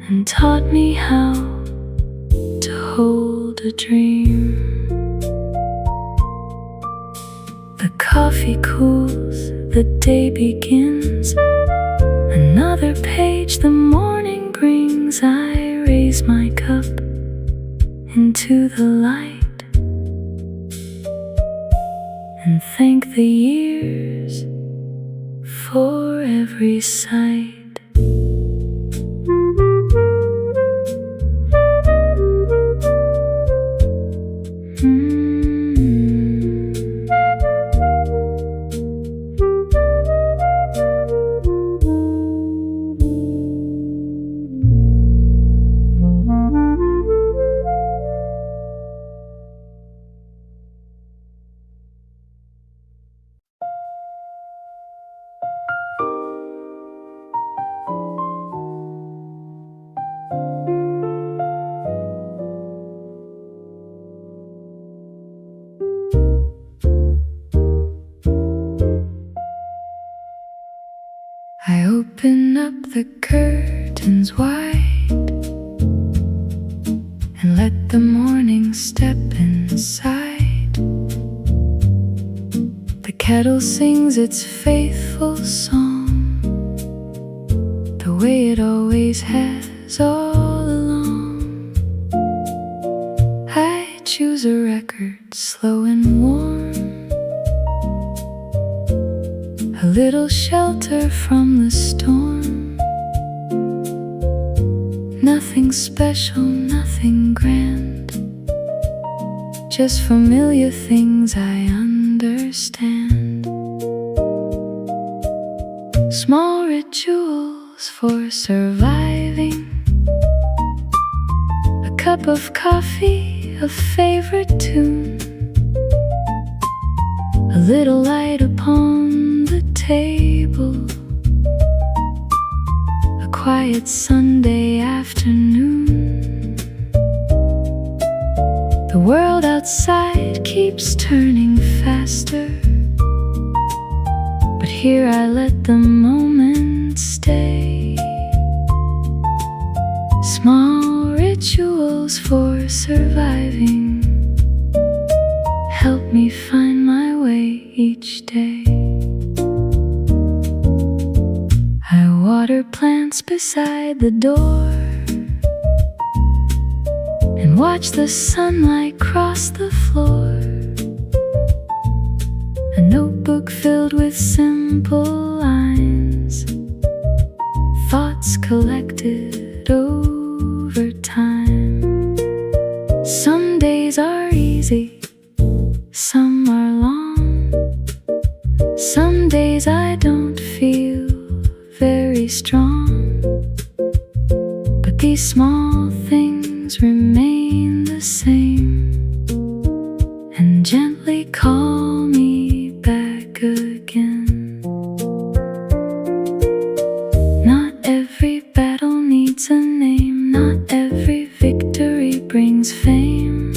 and taught me how to hold a dream. The coffee cools, the day begins. Another page the morning brings. I raise my cup into the light and thank the years for every sight. I open up the curtains wide and let the morning step inside. The kettle sings its faithful song, the way it always has all along. I choose a record slow and warm, a little shelter from the storm. Nothing special, nothing grand, just familiar things I understand. Small rituals for surviving, a cup of coffee, a favorite tune, a little light upon the table, a quiet Sunday afternoon. The world outside keeps turning faster, but here I let the moment stay. Small rituals for surviving help me find my way each day. I water plants beside the door and watch the sunlight cross the floor. A notebook filled with simple lines, thoughts collected over time. Some days are easy, some are long. Some days I don't feel very strong, but these small things remain the same and gently call me back again. Not every battle needs a name, not every victory brings fame.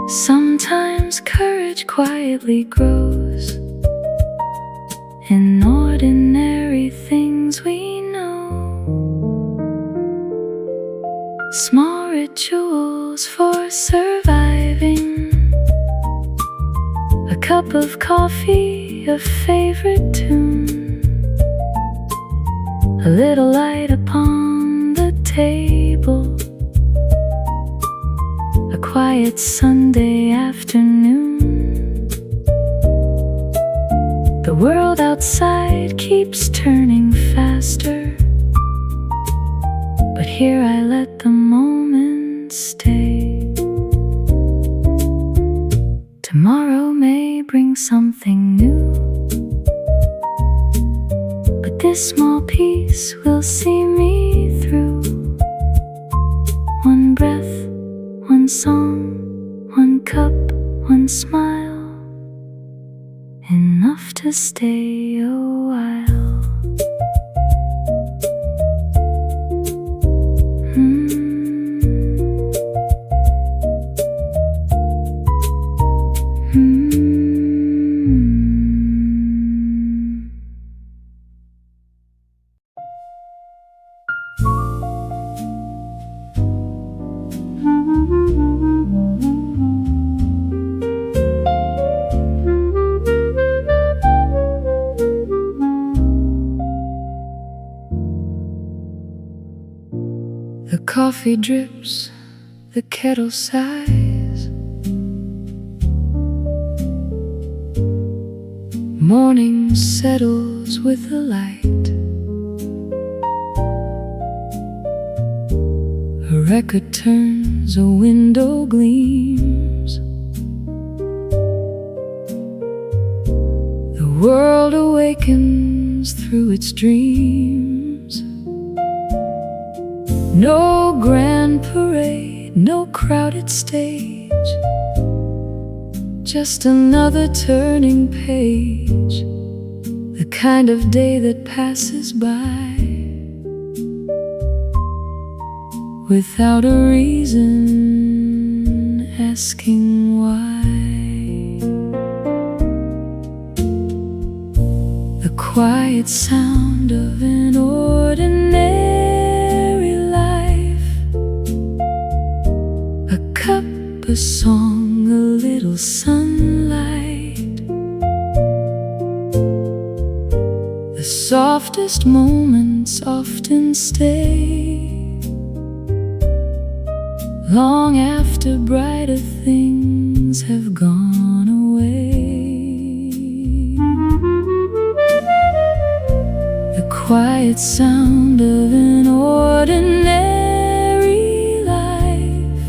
Sometimes courage quietly grows in ordinary things we know. Small rituals for surviving, a cup of coffee, a favorite tune, a little light upon the table, a quiet Sunday afternoon. The world outside keeps turning faster, but here I let the moment stay. Tomorrow may bring something new, but this small piece will see me through. One breath, one song, one cup, one smile, enough to stay a while. coffee drips, the kettle sighs. Morning settles with the light. A record turns, a window gleams. The world awakens through its dreams. No grand parade, no crowded stage, just another turning page, the kind of day that passes by without a reason, asking why. The quiet sound of an ordinary life, a cup, a song, a little sunlight. The softest moments often stay long after brighter things have gone away. The quiet sound of an ordinary life,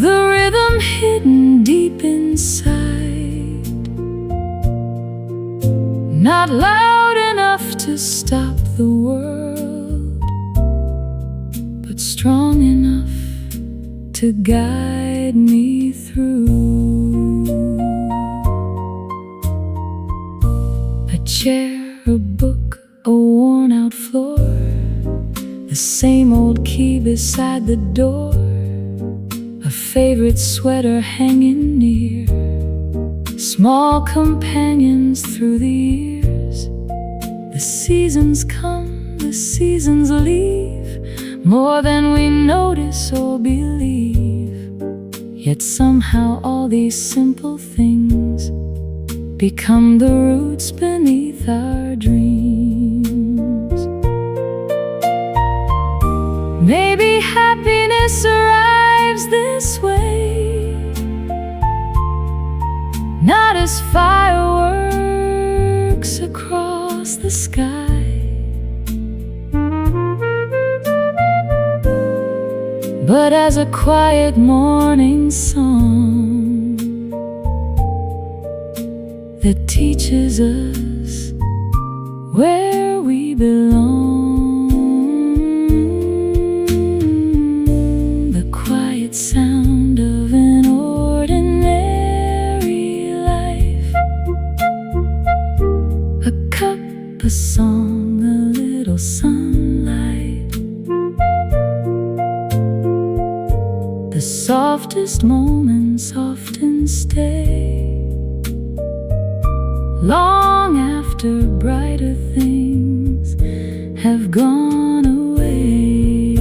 the rhythm hidden deep inside, not loud enough to stop the world, but strong enough to guide me through. A chair, a book, a worn-out floor, the same old key beside the door, a favorite sweater hanging near, small companions through the years. The seasons come, the seasons leave, more than we notice or believe. Yet somehow all these simple things become the roots beneath our dreams. Maybe happiness arrives this way, not as fireworks across the sky, but as a quiet morning song that teaches us where we belong. The quiet sound of an ordinary life, a cup, a song, a little sunlight. The softest moments often stay long after brighter things have gone away.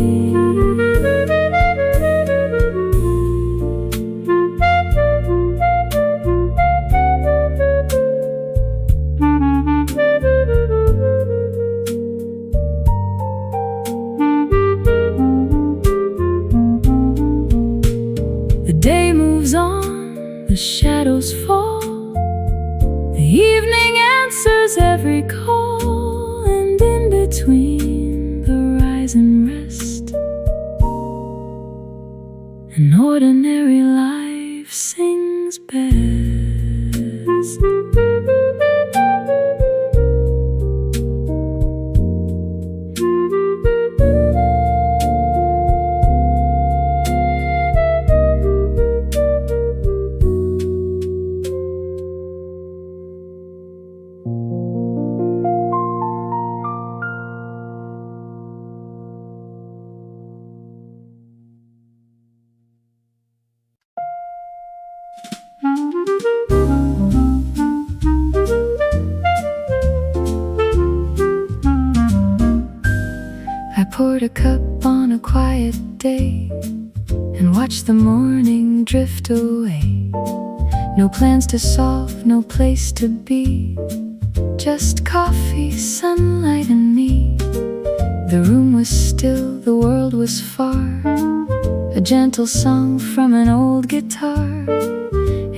The day moves on, the shadows fall, the evening answers every call, and in between the rise and rest, an ordinary life sings best. I poured a cup on a quiet day and watched the morning drift away. No plans to solve, no place to be, just coffee, sunlight and me. The room was still, the world was far, a gentle song from an old guitar.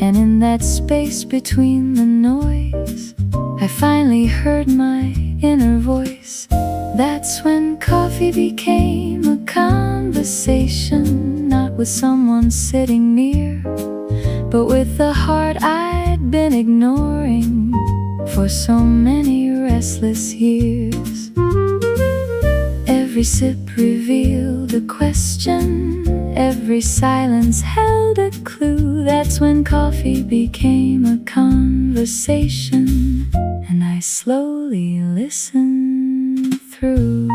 And in that space between the noise, I finally heard my inner voice. That's when coffee became a conversation, not with someone sitting near, but with the heart I'd been ignoring for so many restless years. Every sip revealed a question, every silence held a clue. That's when coffee became a conversation, and I slowly listened through.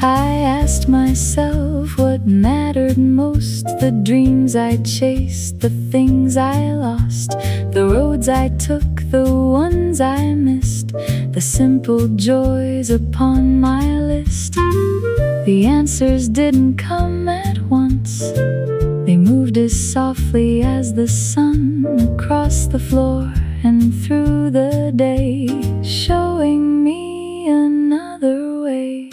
I asked myself what mattered most, the dreams I chased, the things I lost, the roads I took, the ones I missed, the simple joys upon my list. The answers didn't come at once, they moved as softly as the sun across the floor and through the day, showing me another way.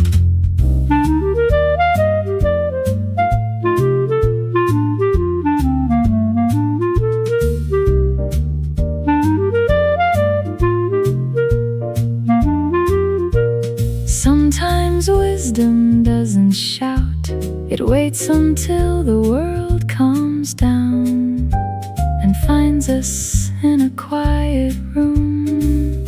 Sometimes wisdom doesn't shout, it waits until the world calms down and finds us in a quiet room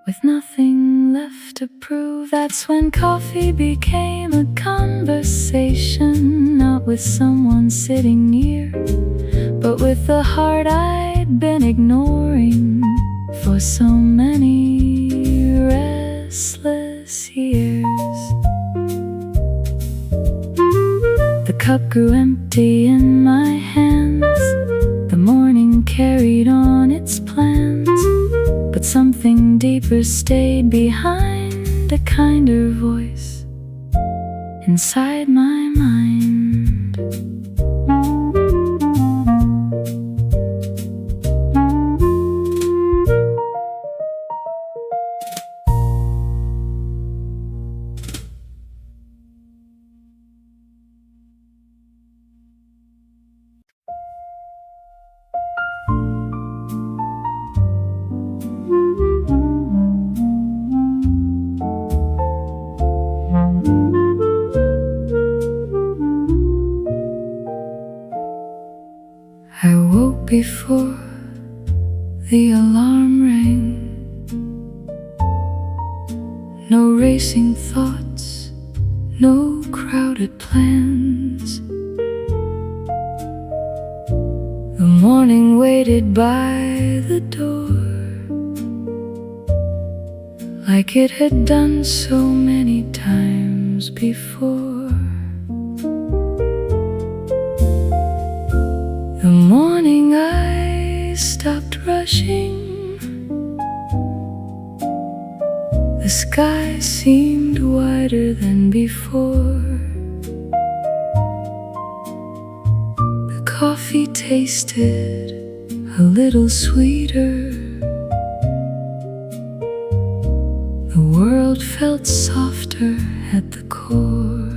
with nothing left to prove. That's when coffee became a conversation, not with someone sitting near, but with the heart I'd been ignoring for so many restless years. The cup grew empty in my hands, the morning carried on its plans, but something deeper stayed behind, a kinder voice inside my mind. I woke before the alarm rang. No racing thoughts, no crowded plans. The morning waited by the door, like it had done so many times before. The morning I stopped rushing, the sky seemed wider than before. The coffee tasted a little sweeter, the world felt softer at the core.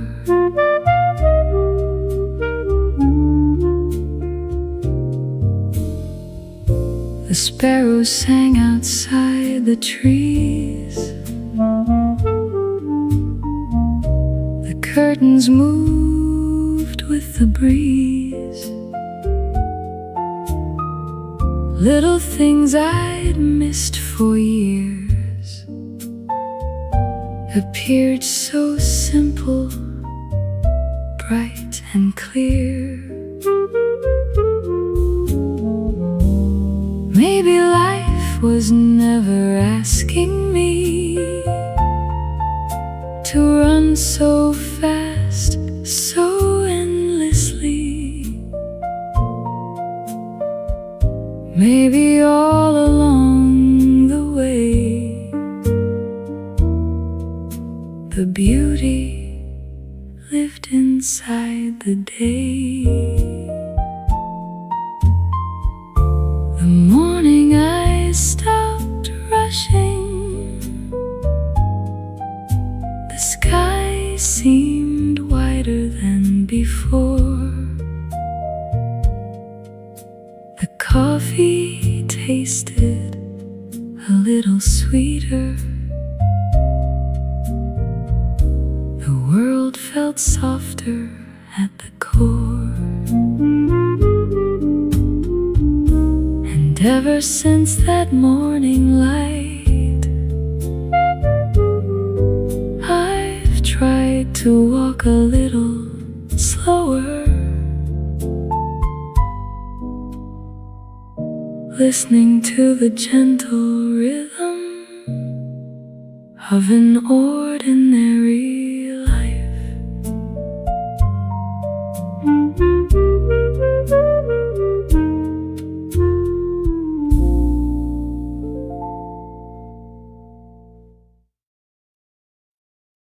The sparrows sang outside the trees, the curtains moved with the breeze. Little things I'd missed for years appeared so simple, bright and clear. Maybe life was never asking me to run so fast, so endlessly. Maybe all along the way, the beauty lived inside the day. The morning I stopped before. The coffee tasted a little sweeter. The world felt softer at the core. And ever since that morning light, I've tried to walk a little slower, listening to the gentle rhythm of an ordinary